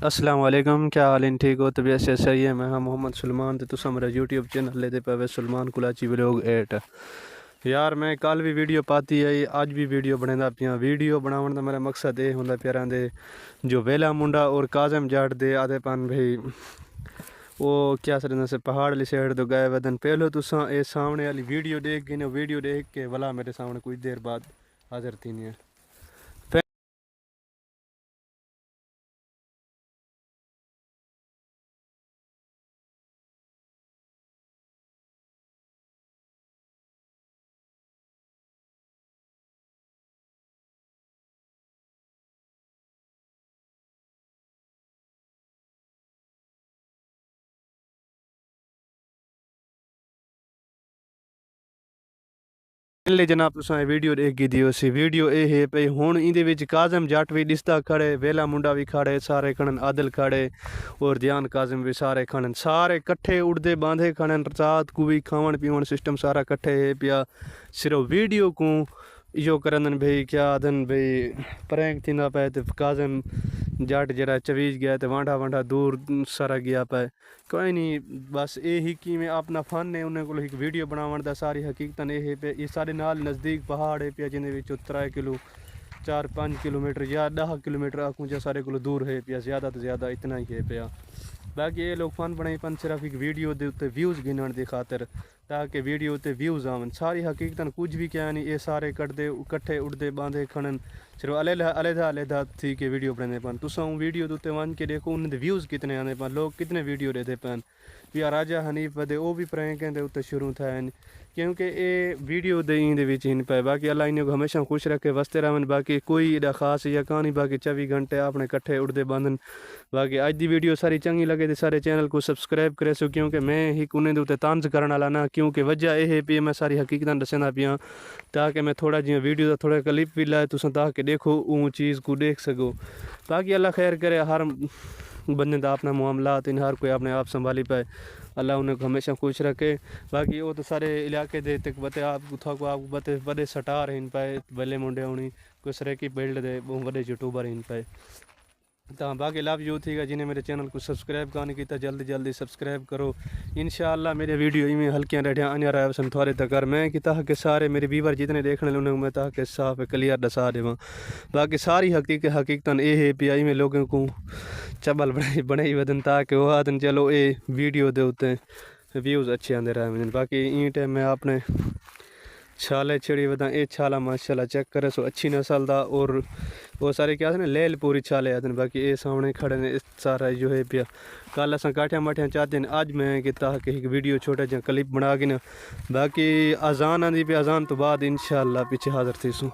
अस्सलाम वालेकुम, क्या हाल इन ठीक हो? तबीयत से सही है। मैं हाँ मोहम्मद सुलमान ते तुसा मेरा यूट्यूब चैनल लेते पे सुलमान कुलाची व्लॉग 8 यार। मैं कल भी वीडियो पाती है, अज भी वीडियो बनाता पिया। वीडियो बनाने का मेरा मकसद ये होंगे प्यारा दे जो वेला मुंडा और काजम जाट दे आदे पान भाई वो क्या सर से पहाड़ वाली साइड तो गए वदन पहले तुसा ये सामने वाली वीडियो देख गए, वीडियो देख के वाला मेरे सामने कुछ देर बाद हाजिर थी नहीं है। ले जनाब तुसा वीडियो देख दी सी वीडियो ये है भाई हूँ इन काजम जट भी दिसता खड़े, वेला मुंडा भी खड़े, सारे खड़न आदिल खड़े और ध्यान काजम भी सारे खड़न, सारे कट्ठे उड़ते बांधे खड़न। रात को भी खावन पीवन सिस्टम सारा कट्ठे है पिया। सिर्फ वीडियो को इो करन भाई क्या आदन भाई प्रैंक थी पे तो काजम जट जरा चवीज गया तो वांडा वांडा दूर सारा गया पे। कोई नहीं, बस ये ही कि मैं अपना फन है उन्हें को एक वीडियो बनावन दा। सारी हकीकत ये है पे ये सारे नाल नज़दीक पहाड़ है पिया जिन्हें 3 किलो 4-5 किलोमीटर या 10 किलोमीटर आखूँ जा सारे को दूर है पिया, ज़्यादा तो ज़्यादा इतना ही है पिया। बाकी ये लोग फन बनाई पन सिर्फ एक वीडियो दे उत्ते व्यूज़ गिनने की खातर, ताकि वीडियो उत्ते व्यूज़ आवन। सारी हकीकत कुछ भी क्या नहीं, ये सारे कटते कट्ठे उड़ते बांधे खड़न सिर्फ अलहदा थी के वीडियो बनाने पन। तुसा वीडियो उत्ते वन के देखो उन्हें व्यूज़ कितने आने पन, लोग कितने वीडियो देते पन। या राजा हनीफ वदे वो भी प्रैंक हैं उत्ते शुरू थे क्योंकि ये वीडियो इन पे। बाकी अल्लाह इन्हें को हमेशा खुश रखे वसते रहन। बाकी कोई एडा खास या कहानी बाकी 24 घंटे अपने कट्ठे उड़ते बांधन। बाकी अज की वीडियो सारी चंगी लगे तो सारे चैनल को सबसक्राइब करे सो, क्योंकि मैं ही उन्हें उत्ते तंज करने वाला ना, क्योंकि वजह यह है भी मैं सारी हकीकत दसना पिया ताकि मैं थोड़ा जी वीडियो का थोड़ा क्लिप भी लाए तुम ताकि देखो वो चीज़ को देख सको। बाकी अल्लाह खैर करे, हर बंदे का अपना मामला इन हर कोई अपने आप संभाली पाए, अल्लाह उन्हें हमेशा खुश रखे। बाकी वो तो सारे इलाके दे तक बते आप उठा को आप बते बड़े सटार इन पाए बल्ले मुंडे होनी कोई सरे की बिल्ड दे वो बड़े यूट्यूबर इन पाए। तो बाकी लव यू थी जिन्हें मेरे चैनल को सब्सक्राइब करने की जल्दी जल्दी सब्सक्राइब करो। इंशाअल्लाह मेरे वीडियो इवें हल्कियाँ रेडियाँ आने रहा सन थोड़े तक मैं कि ताकि सारे मेरे व्यूवर जितने देखने उन्हें मैं ताकि साफ क्लियर दसा देव। बाकी सारी हकीकत ये है पिया में लोगों को चबल बनाई वदन ताकि वो आदन चलो ये वीडियो दे उत्ते व्यूज़ अच्छे आते रहे। बाकी ई टाइम मैं अपने छाले छिड़ी वदा ये छाला माशाल्लाह चेक करे सो अच्छी नस्ल दा और वो सारे क्या ना लेल पूरी छाले आते हैं। बाकी ये सामने खड़े ने सारा जो है पिया कल अस काठिया माठिया चाहते हैं, अज मैं किता कि एक वीडियो छोटा जहा क्लिप बना के ना। बाकी अजान आँदी पे अजान तो बाद इंशाअल्लाह पीछे हाजिर थी सू।